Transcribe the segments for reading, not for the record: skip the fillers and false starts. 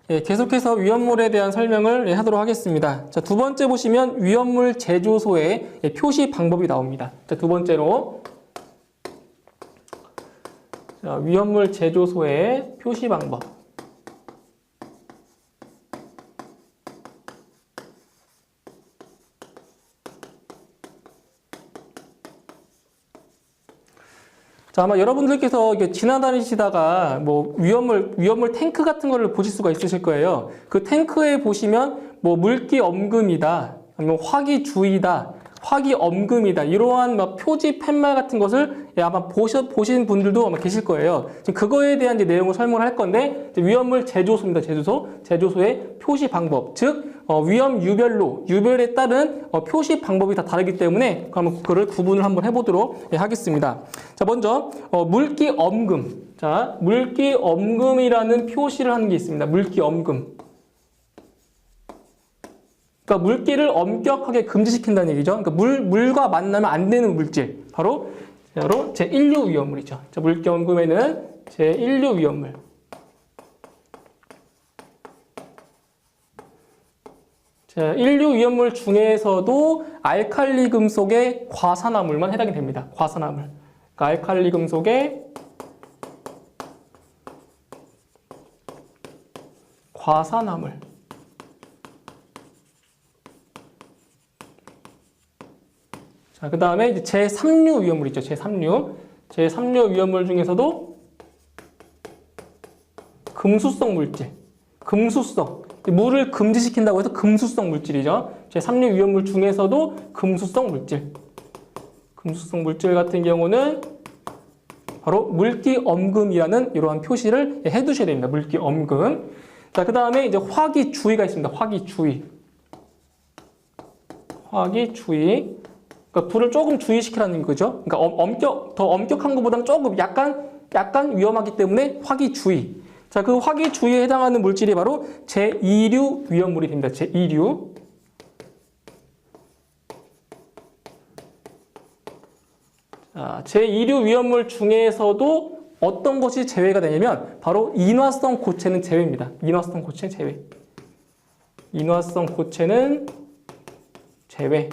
계속해서 위험물에 대한 설명을 하도록 하겠습니다. 자, 두 번째 보시면 위험물 제조소의 표시 방법이 나옵니다. 자, 두 번째로 자, 위험물 제조소의 표시 방법. 자, 아마 여러분들께서 이게 지나다니시다가 뭐 위험물 탱크 같은 거를 보실 수가 있으실 거예요. 그 탱크에 보시면 뭐 물기 엄금이다, 아니면 화기 주의다, 화기 엄금이다, 이러한 막 표지 팻말 같은 것을 아마 보신 분들도 아마 계실 거예요. 지금 그거에 대한 이제 내용을 설명을 할 건데, 이제 위험물 제조소입니다. 제조소의 표시 방법, 즉 위험 유별에 따른 표시 방법이 다 다르기 때문에 그러면 그거를 구분을 한번 해보도록 하겠습니다. 자, 먼저 물기 엄금. 자, 물기 엄금이라는 표시를 하는 게 있습니다. 물기 엄금. 그러니까 물기를 엄격하게 금지시킨다는 얘기죠. 그러니까 물과 만나면 안 되는 물질. 바로 제1류 위험물이죠. 자, 물기 엄금에는 제1류 위험물. 자, 1류 위험물 중에서도 알칼리 금속의 과산화물만 해당이 됩니다. 과산화물. 그러니까 알칼리 금속의 과산화물. 자, 그 다음에 이제 제3류 위험물 있죠. 제3류 위험물 중에서도 금수성 물질. 금수성. 물을 금지시킨다고 해서 금수성 물질이죠. 제3류 위험물 중에서도 금수성 물질. 금수성 물질 같은 경우는 바로 물기 엄금이라는 이러한 표시를 해 두셔야 됩니다. 물기 엄금. 자, 그 다음에 이제 화기 주의가 있습니다. 화기 주의. 화기 주의. 그러니까 불을 조금 주의시키라는 거죠. 그러니까 더 엄격한 것보다는 조금 약간 위험하기 때문에 화기 주의. 자, 그 화기 주의에 해당하는 물질이 바로 제2류 위험물이 됩니다. 제2류. 자, 제2류 위험물 중에서도 어떤 것이 제외가 되냐면 바로 인화성 고체는 제외입니다. 인화성 고체는 제외. 인화성 고체는 제외.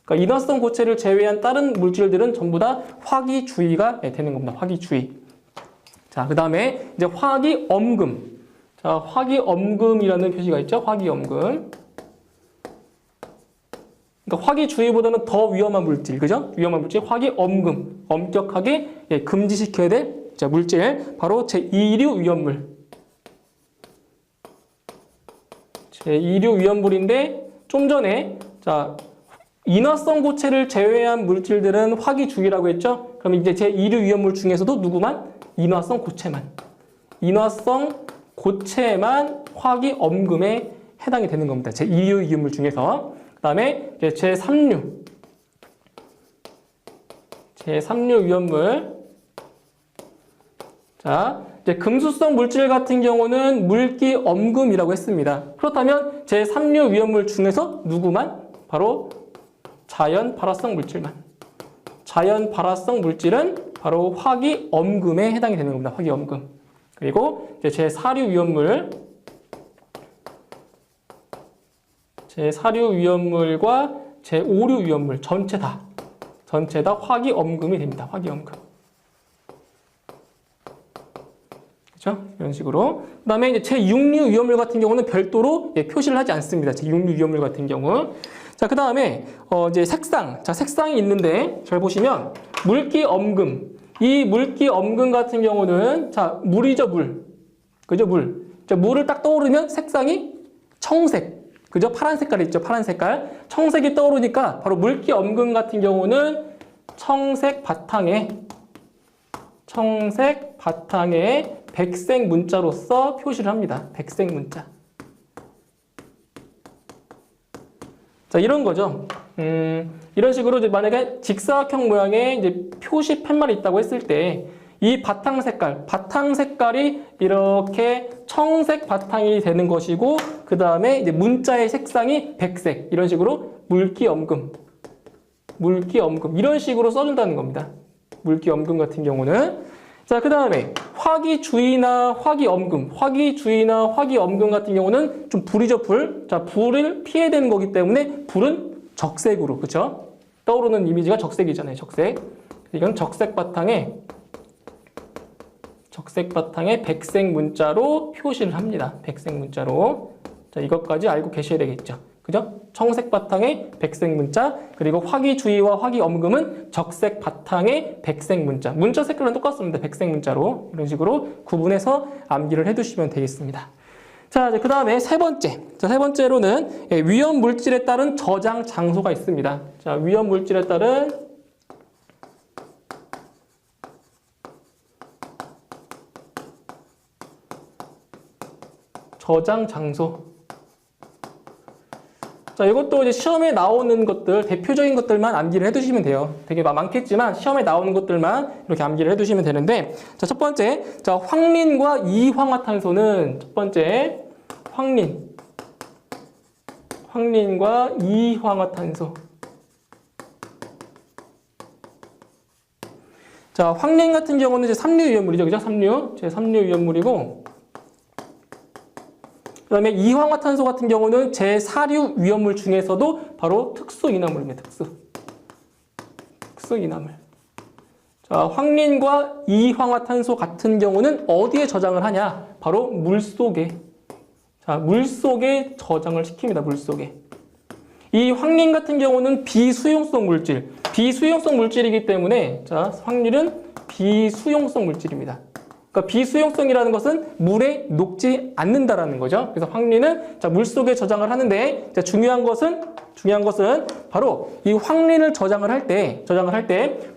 그러니까 인화성 고체를 제외한 다른 물질들은 전부 다 화기 주의가 되는 겁니다. 화기 주의. 자, 그 다음에 이제 화기 엄금. 자, 화기 엄금이라는 표시가 있죠. 화기 엄금. 그러니까 화기 주의보다는 더 위험한 물질, 그죠? 위험한 물질, 화기 엄금. 엄격하게 금지시켜야 될 물질. 바로 제2류 위험물. 제2류 위험물인데 좀 전에 자, 인화성 고체를 제외한 물질들은 화기 주의라고 했죠? 그럼 이제 제2류 위험물 중에서도 누구만? 인화성 고체만 화기 엄금에 해당이 되는 겁니다. 제2류 위험물 중에서. 그 다음에 제3류 위험물. 자, 이제 금수성 물질 같은 경우는 물기 엄금이라고 했습니다. 그렇다면 제3류 위험물 중에서 누구만? 바로 자연 발화성 물질만. 자연 발화성 물질은 바로 화기 엄금에 해당이 되는 겁니다. 화기 엄금. 그리고 이제 제4류 위험물. 제4류 위험물과 제5류 위험물 전체 다 화기 엄금이 됩니다. 화기 엄금. 그렇죠? 이런 식으로. 그다음에 이제 제6류 위험물 같은 경우는 별도로 표시를 하지 않습니다. 제6류 위험물 같은 경우. 자, 그 다음에 이제 색상. 자, 색상이 있는데 잘 보시면 물기 엄금. 이 물기 엄금 같은 경우는 자, 물이죠, 물. 그죠, 물. 자, 물을 딱 떠오르면 색상이 청색. 그죠? 파란 색깔이 있죠, 파란 색깔. 청색이 떠오르니까 바로 물기 엄금 같은 경우는 청색 바탕에 백색 문자로서 표시를 합니다. 백색 문자. 자, 이런 거죠. 이런 식으로 이제 만약에 직사각형 모양의 이제 표시 팻말이 있다고 했을 때 이 바탕 색깔이 이렇게 청색 바탕이 되는 것이고, 그 다음에 이제 문자의 색상이 백색, 이런 식으로 물기 엄금 이런 식으로 써준다는 겁니다. 물기 엄금 같은 경우는 자, 그 다음에 화기주의나 화기엄금. 화기주의나 화기엄금 같은 경우는 좀 불이죠, 불. 자, 불을 피해야 되는 거기 때문에 불은 적색으로, 그쵸? 떠오르는 이미지가 적색이잖아요, 적색. 이건 적색 바탕에 백색 문자로 표시를 합니다. 백색 문자로. 자, 이것까지 알고 계셔야 되겠죠. 그죠? 청색 바탕에 백색 문자, 그리고 화기주의와 화기엄금은 적색 바탕에 백색 문자. 문자 색깔은 똑같습니다. 백색 문자로. 이런 식으로 구분해서 암기를 해두시면 되겠습니다. 자, 이제 그 다음에 세 번째. 자, 세 번째로는 위험 물질에 따른 저장 장소가 있습니다. 자, 위험 물질에 따른 저장 장소. 자, 이것도 이제 시험에 나오는 것들, 대표적인 것들만 암기를 해두시면 돼요. 되게 많겠지만 시험에 나오는 것들만 이렇게 암기를 해두시면 되는데, 자, 첫 번째, 자, 황린과 이황화탄소는 첫 번째, 황린과 이황화탄소. 자, 황린 같은 경우는 이제 삼류 위험물이죠, 그죠? 삼류 위험물이고. 그 다음에 이황화탄소 같은 경우는 제4류 위험물 중에서도 바로 특수이나물입니다. 특수이나물. 자, 황린과 이황화탄소 같은 경우는 어디에 저장을 하냐? 바로 물속에. 자, 물속에 저장을 시킵니다. 물속에. 이 황린 같은 경우는 비수용성 물질. 비수용성 물질이기 때문에, 자, 황린은 비수용성 물질입니다. 그러니까 비수용성이라는 것은 물에 녹지 않는다라는 거죠. 그래서 황린은 자, 물속에 저장을 하는데, 자, 중요한 것은 바로 이 황린을 저장을 할 때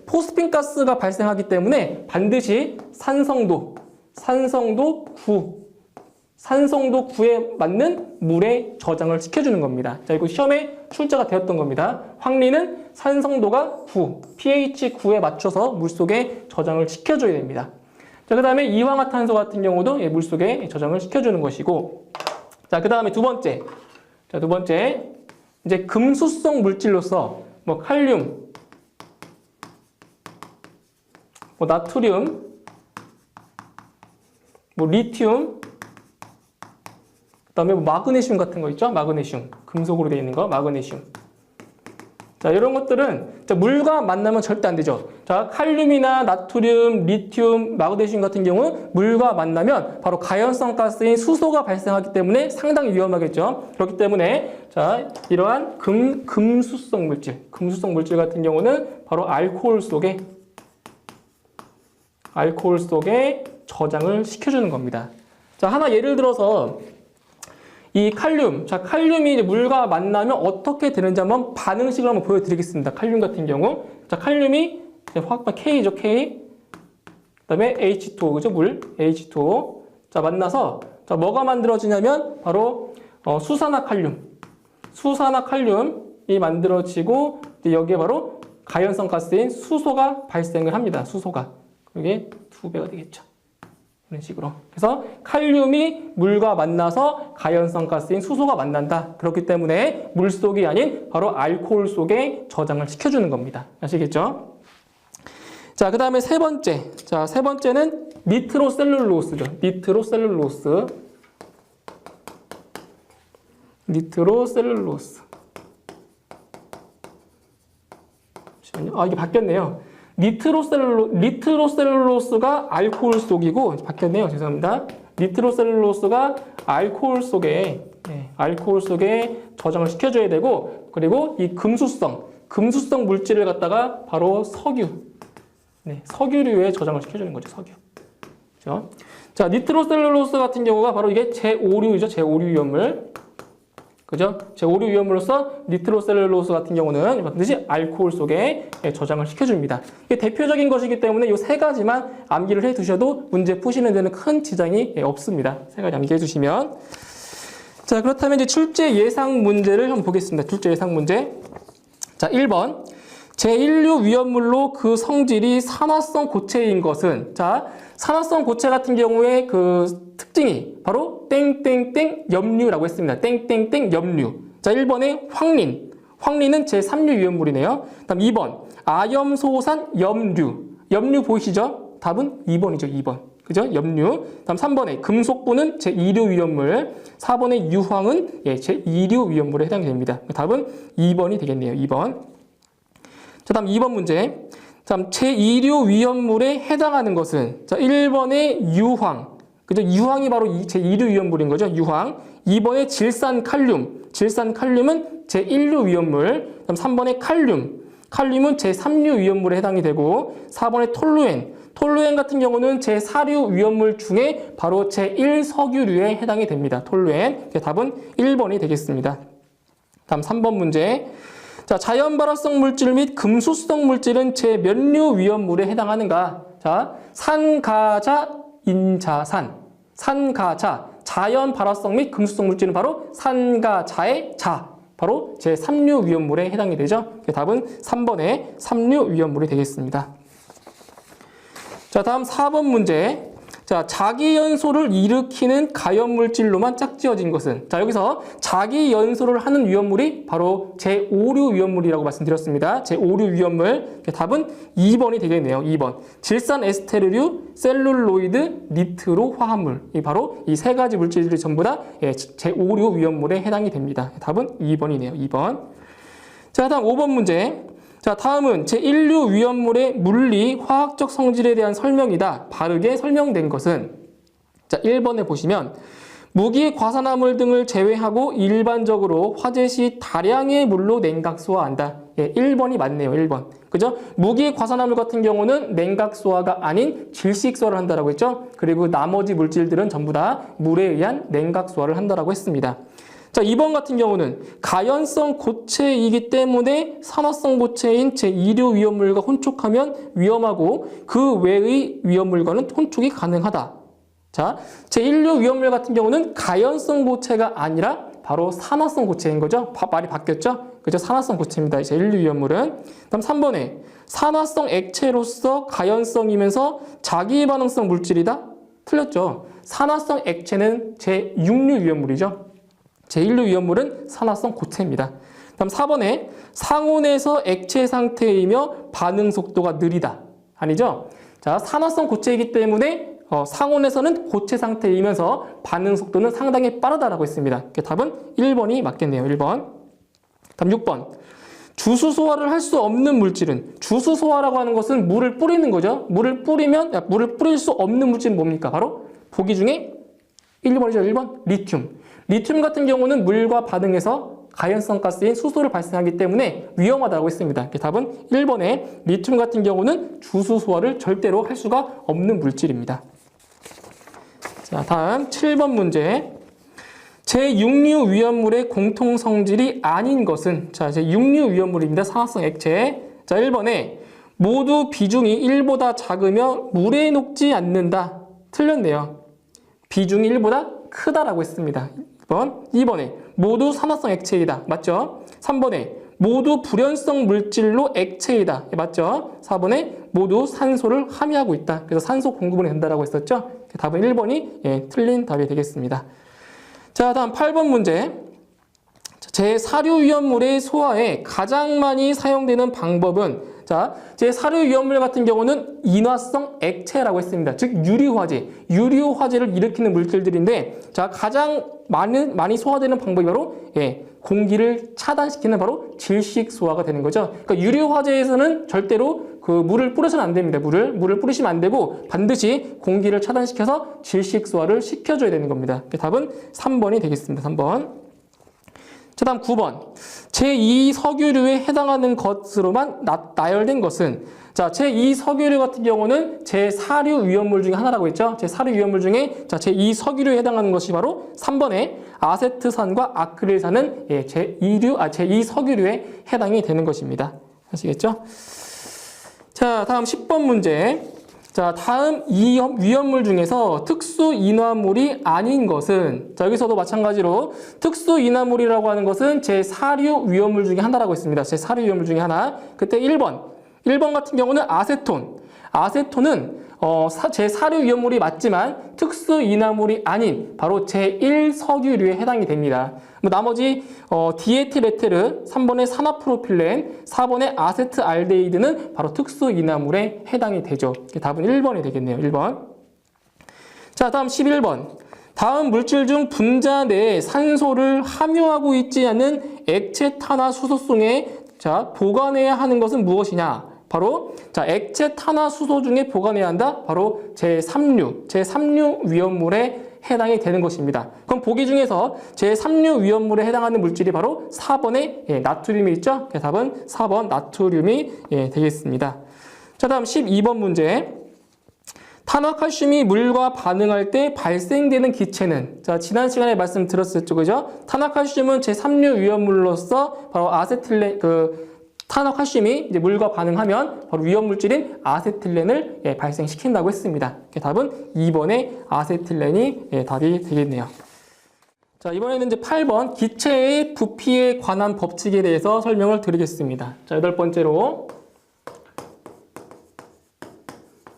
포스핀 가스가 발생하기 때문에 반드시 산성도 9에 맞는 물에 저장을 시켜주는 겁니다. 자, 이거 시험에 출제가 되었던 겁니다. 황린은 산성도가 9, pH 9에 맞춰서 물속에 저장을 시켜줘야 됩니다. 자, 그 다음에 이황화탄소 같은 경우도 물속에 저장을 시켜주는 것이고, 자, 그 다음에 두 번째, 이제 금수성 물질로서 뭐 칼륨, 뭐 나트륨, 뭐 리튬, 그 다음에 뭐 마그네슘 같은 거 있죠? 마그네슘, 금속으로 되어 있는 거, 마그네슘. 자, 이런 것들은 자, 물과 만나면 절대 안 되죠. 자, 칼륨이나 나트륨, 리튬, 마그네슘 같은 경우 물과 만나면 바로 가연성 가스인 수소가 발생하기 때문에 상당히 위험하겠죠. 그렇기 때문에 자, 이러한 금수성 물질 같은 경우는 바로 알코올 속에 저장을 시켜주는 겁니다. 자, 하나 예를 들어서 이 칼륨, 자, 칼륨이 이제 물과 만나면 어떻게 되는지 한번 반응식을 한번 보여드리겠습니다. 칼륨 같은 경우. 자, 칼륨이 화학반 K죠, K. 그 다음에 H2O, 그죠? 물, H2O. 자, 만나서, 자, 뭐가 만들어지냐면, 바로, 수산화칼륨이 만들어지고, 여기에 바로 가연성 가스인 수소가 발생을 합니다. 수소가. 그게 2배가 되겠죠. 이런 식으로. 그래서 칼륨이 물과 만나서 가연성 가스인 수소가 만난다. 그렇기 때문에 물속이 아닌 바로 알코올 속에 저장을 시켜주는 겁니다. 아시겠죠? 자, 그 다음에 세 번째. 자, 세 번째는 니트로셀룰로스죠. 니트로셀룰로스. 잠시만요. 아, 이게 바뀌었네요. 니트로셀룰로스가 알코올 속이고, 바뀌었네요. 죄송합니다. 니트로셀룰로스가 알코올 속에 저장을 시켜줘야 되고, 그리고 이 금수성 물질을 갖다가 바로 석유류에 저장을 시켜주는 거죠. 석유. 그렇죠? 자, 니트로셀룰로스 같은 경우가 바로 이게 제5류이죠. 제5류 위험물. 그죠? 제5류 위험물로서 니트로셀룰로스 같은 경우는 반드시 알코올 속에 저장을 시켜줍니다. 이게 대표적인 것이기 때문에 이 세 가지만 암기를 해 두셔도 문제 푸시는 데는 큰 지장이 없습니다. 세 가지 암기해 주시면. 자, 그렇다면 이제 출제 예상 문제를 한번 보겠습니다. 출제 예상 문제. 자, 1번. 제1류 위험물로 그 성질이 산화성 고체인 것은, 자, 산화성 고체 같은 경우에 그 특징이 바로 땡땡땡 염류라고 했습니다. 땡땡땡 염류. 자, 1번에 황린은 제3류 위험물이네요. 다음 2번 아염소산 염류 보이시죠? 답은 2번이죠. 2번. 그죠? 염류. 다음 3번에 금속보는 제2류 위험물. 4번에 유황은 제2류 위험물에 해당이 됩니다. 답은 2번이 되겠네요. 2번. 자, 다음 2번 문제. 다음 제2류 위험물에 해당하는 것은 자, 1번에 유황. 그죠? 유황이 바로 제2류 위험물인 거죠. 유황. 2번에 질산칼륨. 질산칼륨은 제1류 위험물. 다음 3번에 칼륨. 칼륨은 제3류 위험물에 해당이 되고 4번에 톨루엔. 톨루엔 같은 경우는 제4류 위험물 중에 바로 제1석유류에 해당이 됩니다. 톨루엔. 답은 1번이 되겠습니다. 다음 3번 문제. 자, 자연발화성 물질 및 금수성 물질은 제 몇 류 위험물에 해당하는가? 자, 산가자, 인자산. 산가자. 자연 발화성 및 금수성 물질은 바로 산가자의 자. 바로 제3류 위험물에 해당이 되죠. 답은 3번의 3류 위험물이 되겠습니다. 자, 다음 4번 문제. 자, 자기연소를 일으키는 가연물질로만 짝지어진 것은 자, 여기서 자기연소를 하는 위험물이 바로 제5류 위험물이라고 말씀드렸습니다. 제5류 위험물. 답은 2번이 되겠네요. 2번. 질산 에스테르류, 셀룰로이드, 니트로 화합물. 이 바로 이 세 가지 물질들이 전부 다 제5류 위험물에 해당이 됩니다. 답은 2번이네요. 2번. 자, 다음 5번 문제. 자, 다음은 제1류 위험물의 물리, 화학적 성질에 대한 설명이다. 바르게 설명된 것은 자, 1번에 보시면 무기, 과산화물 등을 제외하고 일반적으로 화재 시 다량의 물로 냉각소화한다. 1번이 맞네요. 1번. 그죠? 무기, 과산화물 같은 경우는 냉각소화가 아닌 질식소화를 한다라고 했죠. 그리고 나머지 물질들은 전부 다 물에 의한 냉각소화를 한다라고 했습니다. 자, 2번 같은 경우는 가연성 고체이기 때문에 산화성 고체인 제2류 위험물과 혼촉하면 위험하고 그 외의 위험물과는 혼촉이 가능하다. 자, 제1류 위험물 같은 경우는 가연성 고체가 아니라 바로 산화성 고체인 거죠. 말이 바뀌었죠? 그죠? 산화성 고체입니다. 제1류 위험물은. 다음 3번에 산화성 액체로서 가연성이면서 자기반응성 물질이다? 틀렸죠. 산화성 액체는 제6류 위험물이죠. 제1류 위험물은 산화성 고체입니다. 다음 4번에 상온에서 액체 상태이며 반응 속도가 느리다. 아니죠? 자, 산화성 고체이기 때문에 상온에서는 고체 상태이면서 반응 속도는 상당히 빠르다라고 했습니다. 답은 1번이 맞겠네요. 1번. 다음 6번. 주수 소화를 할 수 없는 물질은 주수 소화라고 하는 것은 물을 뿌리는 거죠. 물을 뿌릴 수 없는 물질은 뭡니까? 바로 보기 중에 1번이죠. 1번. 리튬. 리튬 같은 경우는 물과 반응해서 가연성 가스인 수소를 발생하기 때문에 위험하다고 했습니다. 답은 1번에 리튬 같은 경우는 주수 소화를 절대로 할 수가 없는 물질입니다. 자, 다음 7번 문제. 제6류 위험물의 공통 성질이 아닌 것은 자, 제6류 위험물입니다. 산화성 액체. 자, 1번에 모두 비중이 1보다 작으며 물에 녹지 않는다. 틀렸네요. 비중이 1보다 크다라고 했습니다. 2번에 모두 산화성 액체이다. 맞죠? 3번에 모두 불연성 물질로 액체이다. 맞죠? 4번에 모두 산소를 함유하고 있다. 그래서 산소 공급은 된다라고 했었죠? 답은 1번이 틀린 답이 되겠습니다. 자, 다음 8번 문제. 제4류 위험물의 소화에 가장 많이 사용되는 방법은 자, 제4류 위험물 같은 경우는 인화성 액체라고 했습니다. 즉 유리화재, 유리화재를 일으키는 물질들인데 자, 가장 많이 소화되는 방법이 바로 공기를 차단시키는 바로 질식 소화가 되는 거죠. 그러니까 유리화재에서는 절대로 그 물을 뿌려서는 안 됩니다. 물을 뿌리시면 안 되고 반드시 공기를 차단시켜서 질식 소화를 시켜줘야 되는 겁니다. 답은 3번이 되겠습니다. 3번. 자, 다음 9번. 제2석유류에 해당하는 것으로만 나열된 것은 자, 제2석유류 같은 경우는 제4류 위험물 중에 하나라고 했죠. 제4류 위험물 중에 자, 제2석유류에 해당하는 것이 바로 3번의 아세트산과 아크릴산은 제2석유류에 해당이 되는 것입니다. 아시겠죠? 자, 다음 10번 문제. 자, 다음 위험물 중에서 특수 인화물이 아닌 것은 자, 여기서도 마찬가지로 특수 인화물이라고 하는 것은 제4류 위험물 중에 하나라고 했습니다. 제4류 위험물 중에 하나. 그때 1번 같은 경우는 아세톤. 아세톤은 제4류 위험물이 맞지만 특수 인화물이 아닌 바로 제1석유류에 해당이 됩니다. 나머지 디에틸에테르, 3번의 산화프로필렌, 4번의 아세트알데히드는 바로 특수 인화물에 해당이 되죠. 답은 1번이 되겠네요. 1번. 자, 다음 11번. 다음 물질 중 분자 내에 산소를 함유하고 있지 않은 액체 탄화수소성에 보관해야 하는 것은 무엇이냐? 바로 액체 탄화수소 중에 보관해야 한다. 바로 제3류 위험물에 해당이 되는 것입니다. 그럼 보기 중에서 제3류 위험물에 해당하는 물질이 바로 4번의 나트륨이 있죠? 답은 4번 나트륨이 되겠습니다. 자, 다음 12번 문제. 탄화칼슘이 물과 반응할 때 발생되는 기체는, 지난 시간에 말씀드렸었죠, 그죠? 탄화칼슘은 제3류 위험물로서 바로 탄화칼슘이 이제 물과 반응하면 바로 위험물질인 아세틸렌을 발생시킨다고 했습니다. 답은 2번의 아세틸렌이 답이 되겠네요. 자, 이번에는 이제 8번 기체의 부피에 관한 법칙에 대해서 설명을 드리겠습니다. 자, 8번째로.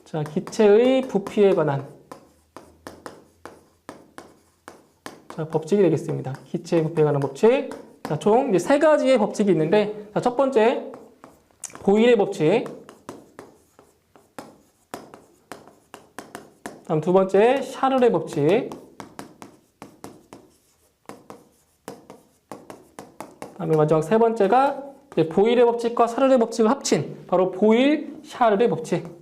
자, 기체의 부피에 관한 법칙이 되겠습니다. 기체의 부피에 관한 법칙. 자, 총 이제 3가지의 법칙이 있는데, 자, 첫 번째 보일의 법칙. 다음 두 번째 샤를의 법칙. 다음에 마지막 세 번째가 보일의 법칙과 샤를의 법칙을 합친 바로 보일-샤를의 법칙.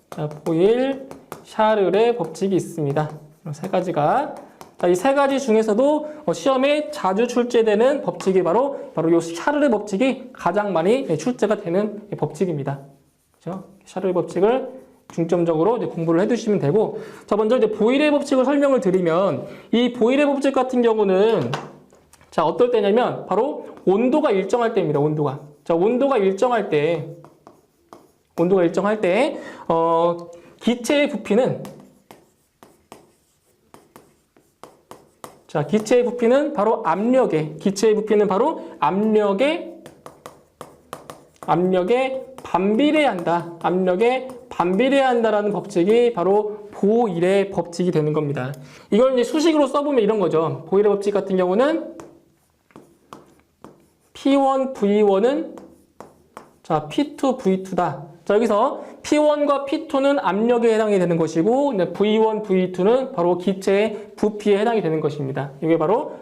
자, 보일, 샤를의 법칙이 있습니다. 세 가지가. 자, 이 세 가지 중에서도 시험에 자주 출제되는 법칙이 바로 이 샤를의 법칙이 가장 많이 출제가 되는 법칙입니다. 그렇죠? 샤를의 법칙을 중점적으로 이제 공부를 해두시면 되고, 자, 먼저 이제 보일의 법칙을 설명을 드리면, 이 보일의 법칙 같은 경우는 자, 어떨 때냐면 바로 온도가 일정할 때입니다. 온도가. 자, 온도가 일정할 때 기체의 부피는 바로 압력에 반비례한다. 압력에 반비례한다라는 법칙이 바로 보일의 법칙이 되는 겁니다. 이걸 이제 수식으로 써보면 이런 거죠. 보일의 법칙 같은 경우는 P1, V1은 P2, V2다. 자, 여기서 P1과 P2는 압력에 해당이 되는 것이고, V1, V2는 바로 기체의 부피에 해당이 되는 것입니다. 이게 바로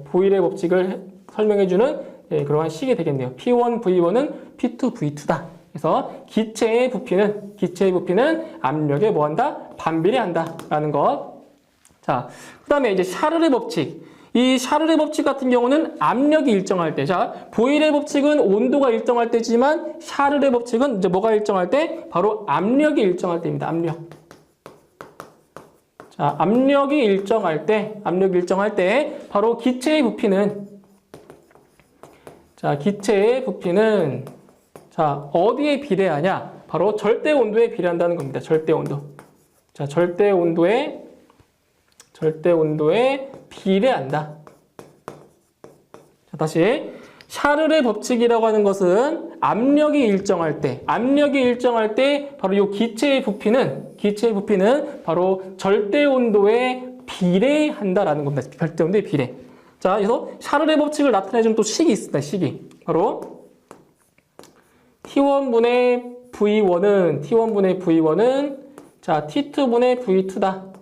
보일의 법칙을 설명해주는 그러한 식이 되겠네요. P1, V1은 P2, V2다. 그래서 기체의 부피는 압력에 뭐한다? 반비례한다. 라는 것. 자, 그 다음에 이제 샤를의 법칙. 이 샤를의 법칙 같은 경우는 압력이 일정할 때, 자, 보일의 법칙은 온도가 일정할 때지만 샤를의 법칙은 이제 뭐가 일정할 때? 바로 압력이 일정할 때입니다. 압력. 자, 압력이 일정할 때 바로 기체의 부피는 자, 어디에 비례하냐? 바로 절대 온도에 비례한다는 겁니다. 절대 온도. 자, 절대 온도에 비례한다. 자, 다시 샤를의 법칙이라고 하는 것은 압력이 일정할 때 바로 이 기체의 부피는 바로 절대 온도에 비례한다라는 겁니다. 절대 온도에 비례. 자, 그래서 샤를의 법칙을 나타내주는 또 식이 있습니다. 식이 바로 T1분의 V1은 자, T2분의 V2다.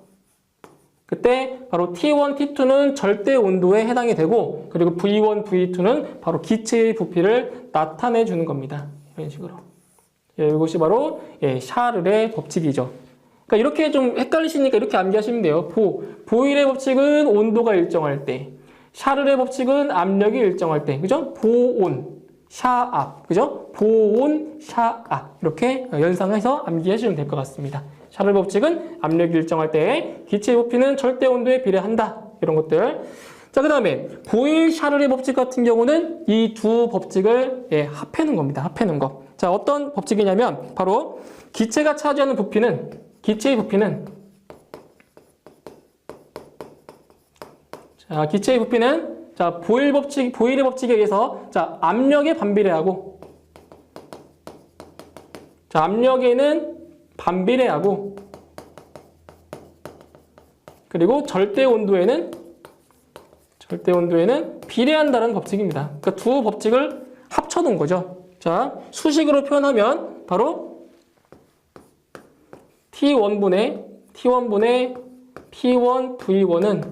그때 바로 T1, T2는 절대 온도에 해당이 되고, 그리고 V1, V2는 바로 기체의 부피를 나타내 주는 겁니다. 이런 식으로. 이것이 바로 샤를의 법칙이죠. 그러니까 이렇게 좀 헷갈리시니까 이렇게 암기하시면 돼요. 보일의 법칙은 온도가 일정할 때, 샤를의 법칙은 압력이 일정할 때, 그죠? 보온, 샤압, 그죠? 보온, 샤압. 이렇게 연상해서 암기하시면 될 것 같습니다. 샤를 법칙은 압력이 일정할 때 기체의 부피는 절대 온도에 비례한다. 이런 것들. 자, 그 다음에 보일 샤를의 법칙 같은 경우는 이 두 법칙을 합해놓은 겁니다. 합해놓은 거. 자, 어떤 법칙이냐면 바로 기체가 차지하는 기체의 부피는 자, 보일의 법칙에 의해서 자, 압력에 반비례하고, 자, 압력에는 반비례하고, 그리고 절대 온도에는 비례한다는 법칙입니다. 그러니까 두 법칙을 합쳐놓은 거죠. 자, 수식으로 표현하면 바로 T1분의 P1, V1은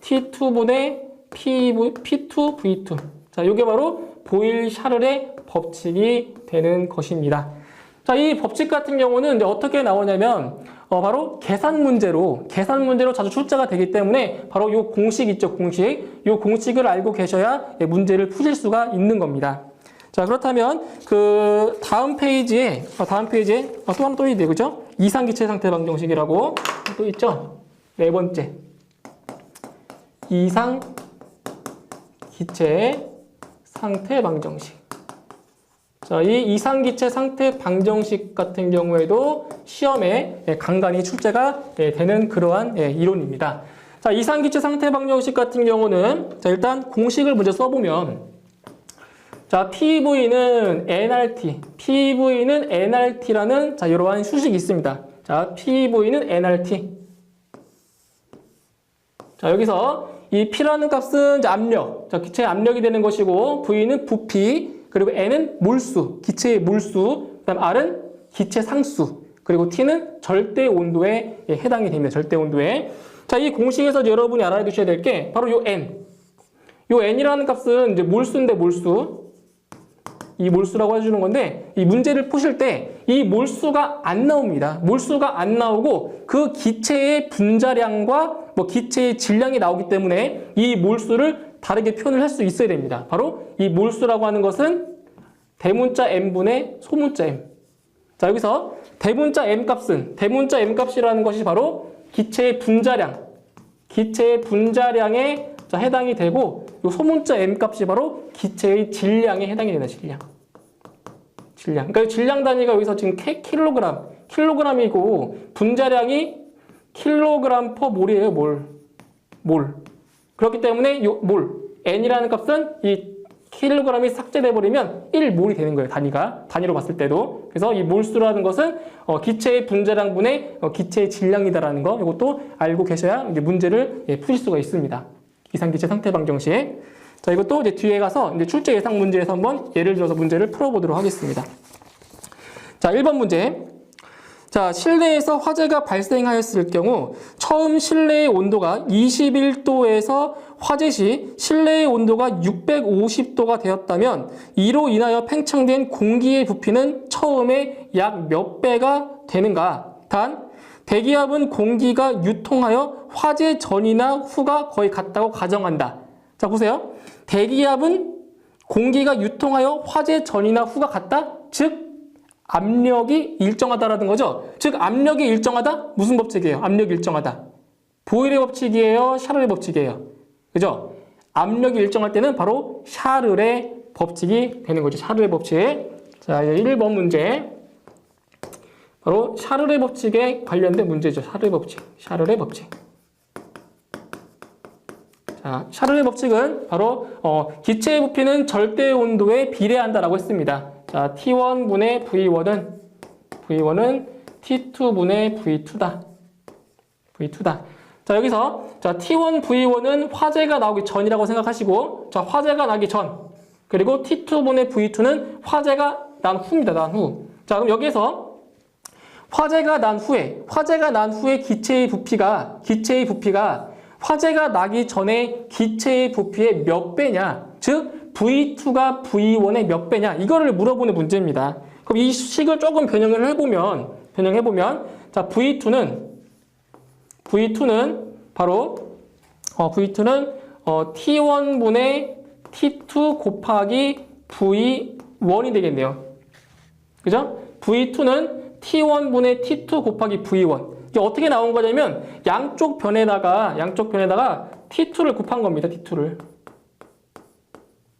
T2분의 P2, V2. 자, 이게 바로 보일-샤를의 법칙이 되는 것입니다. 자, 이 법칙 같은 경우는 이제 어떻게 나오냐면, 바로 계산 문제로 자주 출제가 되기 때문에 바로 이 공식 있죠, 공식. 이 공식을 알고 계셔야 문제를 푸실 수가 있는 겁니다. 자, 그렇다면 그 다음 페이지에 또 하나 또 있네요, 그죠? 이상기체 상태 방정식이라고 또 있죠. 네 번째. 이상기체 상태 방정식. 자, 이 이상기체 상태 방정식 같은 경우에도 시험에 간간히 출제가 되는 그러한 이론입니다. 자, 이상기체 상태 방정식 같은 경우는 자, 일단 공식을 먼저 써보면 자, PV는 nRT라는 자, 이러한 수식이 있습니다. 자, PV는 nRT. 자, 여기서 이 P라는 값은 압력, 자, 기체의 압력이 되는 것이고, V는 부피, 그리고 N은 몰수, 기체의 몰수, 그 다음 R은 기체 상수, 그리고 T는 절대 온도에 해당이 됩니다. 절대 온도에. 자, 이 공식에서 여러분이 알아두셔야 될 게 바로 요 N. 요 N이라는 값은 이제 몰수인데 몰수. 이 몰수라고 해주는 건데, 이 문제를 푸실 때 이 몰수가 안 나옵니다. 몰수가 안 나오고 그 기체의 분자량과 뭐 기체의 질량이 나오기 때문에 이 몰수를 다르게 표현을 할 수 있어야 됩니다. 바로 이 몰수라고 하는 것은 대문자 M분의 소문자 M. 자, 여기서 대문자 M 값이라는 것이 바로 기체의 분자량에 해당이 되고, 이 소문자 M 값이 바로 기체의 질량에 해당이 된다, 질량. 그러니까 질량 단위가 여기서 지금 킬로그램이고, 분자량이 킬로그램 퍼 몰이에요, 몰. 그렇기 때문에 요 몰, N이라는 값은 이 킬로그램이 삭제돼 버리면 1몰이 되는 거예요, 단위로 봤을 때도. 그래서 이 몰수라는 것은 기체의 분자량분의 기체의 질량이다라는 거, 이것도 알고 계셔야 이제 문제를 푸실 수가 있습니다. 이상기체 상태 방정식. 자, 이것도 이제 뒤에 가서 이제 출제 예상 문제에서 한번 예를 들어서 문제를 풀어보도록 하겠습니다. 자, 1번 문제. 자, 실내에서 화재가 발생하였을 경우 처음 실내의 온도가 21도에서 화재 시 실내의 온도가 650도가 되었다면 이로 인하여 팽창된 공기의 부피는 처음에 약 몇 배가 되는가? 단, 대기압은 공기가 유통하여 화재 전이나 후가 거의 같다고 가정한다. 자, 보세요. 대기압은 공기가 유통하여 화재 전이나 후가 같다? 즉, 압력이 일정하다라는 거죠. 즉, 압력이 일정하다? 무슨 법칙이에요? 압력이 일정하다. 보일의 법칙이에요? 샤를의 법칙이에요? 그죠? 압력이 일정할 때는 바로 샤를의 법칙이 되는 거죠. 샤를의 법칙. 자, 이제 1번 문제. 바로 샤를의 법칙에 관련된 문제죠. 샤를의 법칙. 자, 샤를의 법칙은 바로 기체의 부피는 절대 온도에 비례한다라고 했습니다. 자, T1분의 V1은 T2분의 V2다. 자, 여기서 자, T1, V1은 화재가 나오기 전이라고 생각하시고, 자, 화재가 나기 전. 그리고 T2분의 V2는 화재가 난 후입니다. 난 후. 자, 그럼 여기에서 화재가 난 후에 기체의 부피가 화재가 나기 전에 기체의 부피의 몇 배냐, 즉 V2가 V1의 몇 배냐, 이거를 물어보는 문제입니다. 그럼 이 식을 조금 변형을 해보면 자, V2는 바로 V2는 T1분의 T2 곱하기 V1이 되겠네요. 그죠? V2는 T1분의 T2 곱하기 V1. 이게 어떻게 나온 거냐면 양쪽 변에다가 T2를 곱한 겁니다.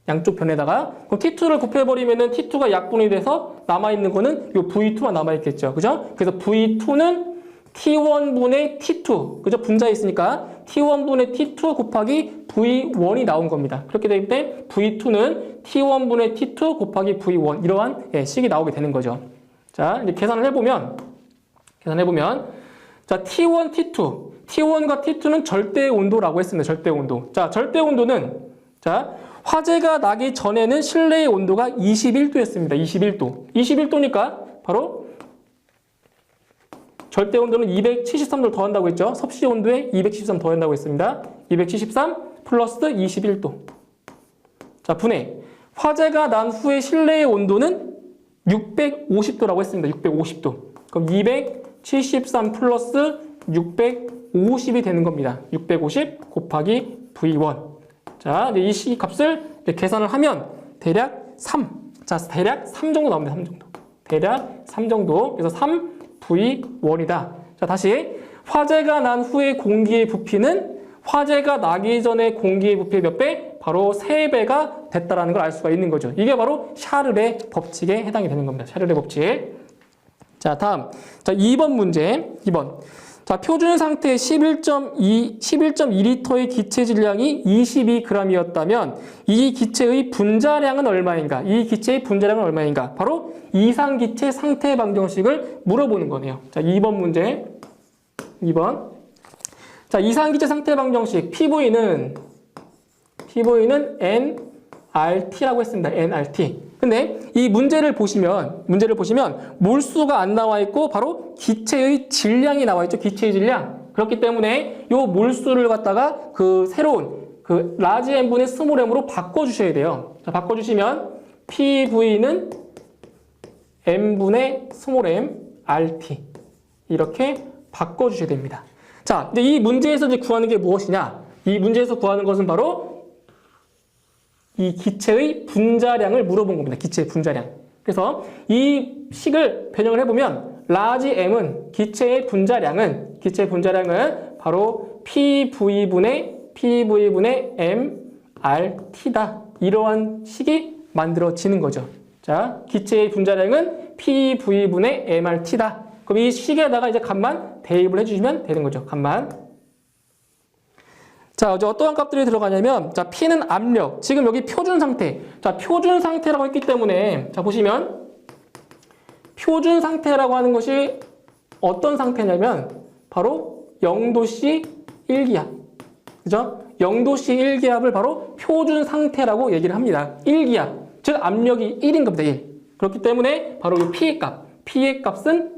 양쪽 변에다가 그럼 T2를 곱해버리면은 T2가 약분이 돼서 남아있는 거는 요 V2만 남아있겠죠. 그죠? 그래서 V2는 T1분의 T2. 그죠? 분자에 있으니까 T1분의 T2 곱하기 V1이 나온 겁니다. 그렇게 되기 때문에 V2는 T1분의 T2 곱하기 V1. 이러한 식이 나오게 되는 거죠. 자, 이제 계산을 해보면 자, T1, T1과 T2는 절대 온도라고 했습니다. 절대 온도. 자, 절대 온도는 자, 화재가 나기 전에는 실내의 온도가 21도였습니다. 21도. 21도니까 바로 절대 온도는 273도를 더한다고 했죠. 섭씨 온도에 273 더한다고 했습니다. 273 플러스 21도. 자, 분해. 화재가 난 후에 실내의 온도는 650도라고 했습니다. 650도. 그럼 273 플러스 650이 되는 겁니다. 650 곱하기 V1. 자, 이 시 값을 계산을 하면 대략 3. 자, 대략 3 정도 나옵니다. 3 정도. 대략 3 정도. 그래서 3V1이다. 자, 다시 화재가 난 후에 공기의 부피는 화재가 나기 전에 공기의 부피의 몇 배? 바로 3배가 됐다라는 걸 알 수가 있는 거죠. 이게 바로 샤를의 법칙에 해당이 되는 겁니다. 샤를의 법칙. 자, 다음. 자, 2번 문제. 2번. 자, 표준 상태 11.2리터의 기체 질량이 22g이었다면 이 기체의 분자량은 얼마인가? 이 기체의 분자량은 얼마인가? 바로 이상기체 상태 방정식을 물어보는 거네요. 자, 2번 문제. 2번. 자, 이상기체 상태 방정식 PV는 nRT라고 했습니다. nRT. 근데 이 문제를 보시면 몰수가 안 나와 있고 바로 기체의 질량이 나와 있죠. 기체의 질량. 그렇기 때문에 요 몰수를 갖다가 그 새로운 그 라지 n분의 스몰 m으로 바꿔 주셔야 돼요. 자, 바꿔 주시면 PV는 n분의 스몰 m RT 이렇게 바꿔 주셔야 됩니다. 자, 이제 이 문제에서 이제 구하는 게 무엇이냐? 이 문제에서 구하는 것은 바로 이 기체의 분자량을 물어본 겁니다. 기체의 분자량. 그래서 이 식을 변형을 해보면 라지 m은 기체의 분자량은 바로 PV분의 mRT다. 이러한 식이 만들어지는 거죠. 자, 기체의 분자량은 PV분의 mRT다. 그럼 이 식에다가 이제 값만 대입을 해주시면 되는 거죠. 값만. 자, 이제 어떠한 값들이 들어가냐면, 자, P는 압력. 지금 여기 표준 상태. 자, 표준 상태라고 했기 때문에, 자, 보시면, 표준 상태라고 하는 것이 어떤 상태냐면, 바로 0도씨 1기압. 그죠? 도씨 1기압을 바로 표준 상태라고 얘기를 합니다. 1기압. 즉, 압력이 1인 겁니다. 1. 그렇기 때문에, 바로 이 P의 값. P의 값은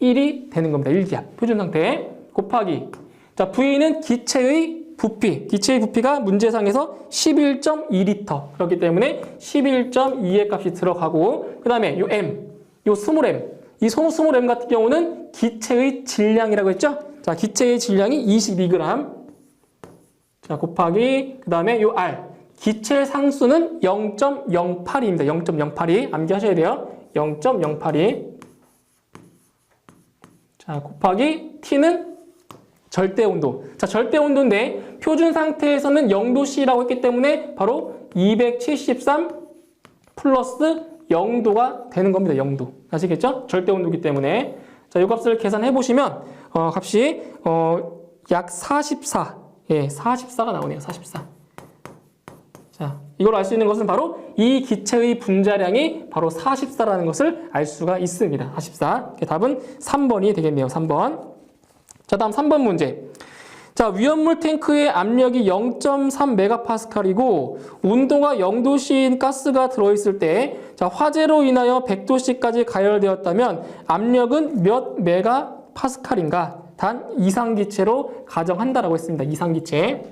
1이 되는 겁니다. 1기압. 표준 상태. 곱하기. 자, V는 기체의 부피가 문제상에서 11.2리터. 그렇기 때문에 11.2의 값이 들어가고, 그 다음에 요 M, 요 스몰 m. 이 스몰 m 같은 경우는 기체의 질량이라고 했죠? 자, 기체의 질량이 22g. 자, 곱하기, 그 다음에 요 R. 기체 상수는 0.08입니다. 0.08이. 암기하셔야 돼요. 0.08이. 자, 곱하기 T는 절대 온도. 자, 절대 온도인데 표준 상태에서는 0도씨라고 했기 때문에 바로 273 플러스 0도가 되는 겁니다. 0도. 아시겠죠? 절대 온도이기 때문에. 자, 이 값을 계산해 보시면 값이 약 44. 예, 44가 나오네요. 44. 자, 이걸 알 수 있는 것은 바로 이 기체의 분자량이 바로 44라는 것을 알 수가 있습니다. 44. 답은 3번이 되겠네요. 3번. 자, 다음 3번 문제. 자, 위험물 탱크의 압력이 0.3메가파스칼이고 온도가 0도씨인 가스가 들어있을 때 자, 화재로 인하여 100도씨까지 가열되었다면 압력은 몇 메가파스칼인가? 단 이상기체로 가정한다라고 했습니다. 이상기체.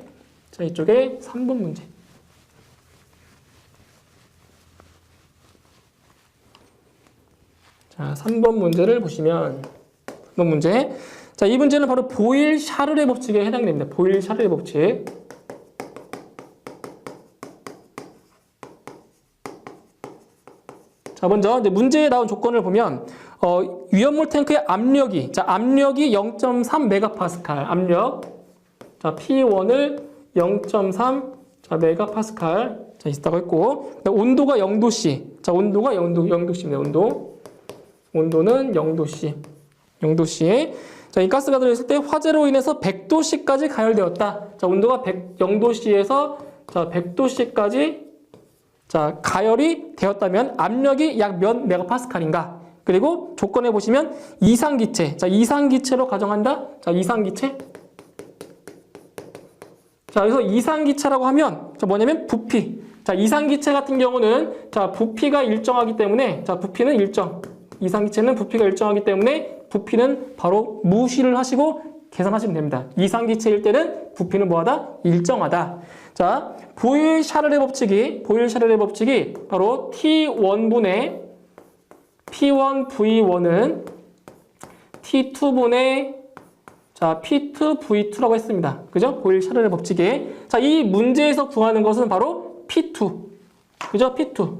자, 이쪽에 3번 문제. 자, 3번 문제를 보시면 3번 문제. 자, 이 문제는 바로 보일-샤를의 법칙에 해당이 됩니다. 보일-샤를의 법칙. 자, 먼저 이제 문제에 나온 조건을 보면 위험물 탱크의 압력이 0.3메가파스칼 압력. 자, P1을 0.3 자, 메가파스칼 자, 있다고 했고 온도가 0도씨. 자, 온도가 0도씨입니다. 온도는 0도씨. 자, 이 가스가 들어있을 때 화재로 인해서 100도씨까지 가열되었다. 자, 온도가 0도씨에서 자, 100도씨까지 자, 가열이 되었다면 압력이 약 몇 메가파스칼인가? 그리고 조건에 보시면 이상기체. 자, 이상기체로 가정한다. 자, 이상기체. 자, 여기서 이상기체라고 하면 자, 뭐냐면 부피. 자, 이상기체 같은 경우는 자, 부피가 일정하기 때문에 자, 부피는 일정. 이상기체는 부피가 일정하기 때문에 부피는 바로 무시를 하시고 계산하시면 됩니다. 이상기체일 때는 부피는 뭐하다? 일정하다. 자, 보일-샤를의 법칙이 바로 T1분의 P1V1은 T2분의 자, P2V2라고 했습니다. 그죠? 보일-샤를의 법칙이. 자, 이 문제에서 구하는 것은 바로 P2. 그죠? P2.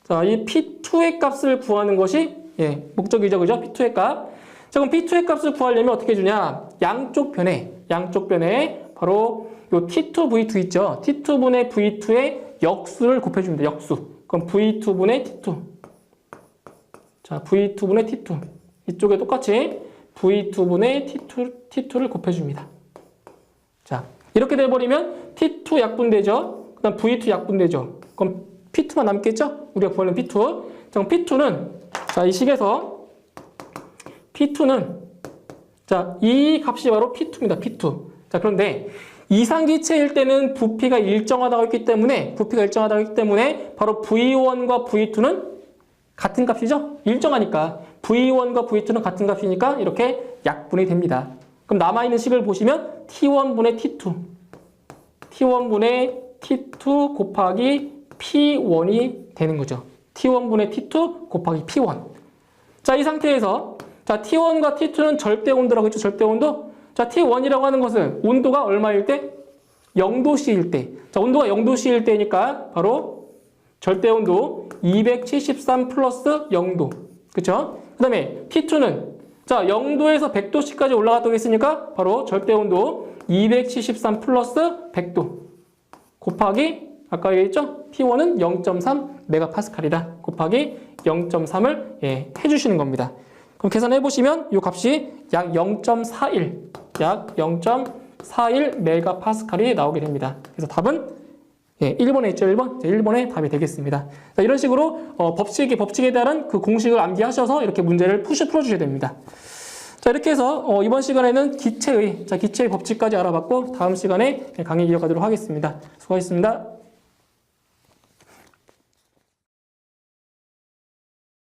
자, 이 P2의 값을 구하는 것이 예, 목적이죠. 그죠? P2의 값. 자, 그럼 P2의 값을 구하려면 어떻게 해주냐? 양쪽 변에 바로 요 T2V2 있죠? T2분의 V2의 역수를 곱해줍니다. 역수. 그럼 V2분의 T2. 자, V2분의 T2. 이쪽에 똑같이 V2분의 T2를 곱해줍니다. 자, 이렇게 돼버리면 T2 약분되죠? 그 다음 V2 약분되죠? 그럼 P2만 남겠죠? 우리가 구하는 P2. 자, 그럼 P2는, 자, 이 식에서 P2는, 자, 이 값이 바로 P2입니다. P2. 자, 그런데 이상기체일 때는 부피가 일정하다고 했기 때문에, 바로 V1과 V2는 같은 값이죠? 일정하니까. V1과 V2는 같은 값이니까 이렇게 약분이 됩니다. 그럼 남아있는 식을 보시면 T1분의 T2. T1분의 T2 곱하기 P1이 되는 거죠. T1분의 T2 곱하기 P1. 자, 이 상태에서 자, T1과 T2는 절대 온도라고 했죠. 절대 온도. 자, T1이라고 하는 것은 온도가 얼마일 때? 0도씨일 때. 자, 온도가 0도씨일 때니까 바로 절대 온도 273 플러스 0도. 그쵸? 그 다음에 T2는 자, 0도에서 100도씨까지 올라갔다고 했으니까 바로 절대 온도 273 플러스 100도 곱하기 아까 얘기했죠? T1은 0.3 메가파스칼이다. 곱하기 0.3을 예, 해주시는 겁니다. 그럼 계산해 보시면 이 값이 약 0.41 메가파스칼이 나오게 됩니다. 그래서 답은 예, 1번에 있죠, 1번? 1번에 답이 되겠습니다. 자, 이런 식으로 법칙에 대한 그 공식을 암기하셔서 이렇게 문제를 풀어주셔야 됩니다. 자, 이렇게 해서 이번 시간에는 기체의 법칙까지 알아봤고 다음 시간에 강의 이어가도록 하겠습니다. 수고하셨습니다.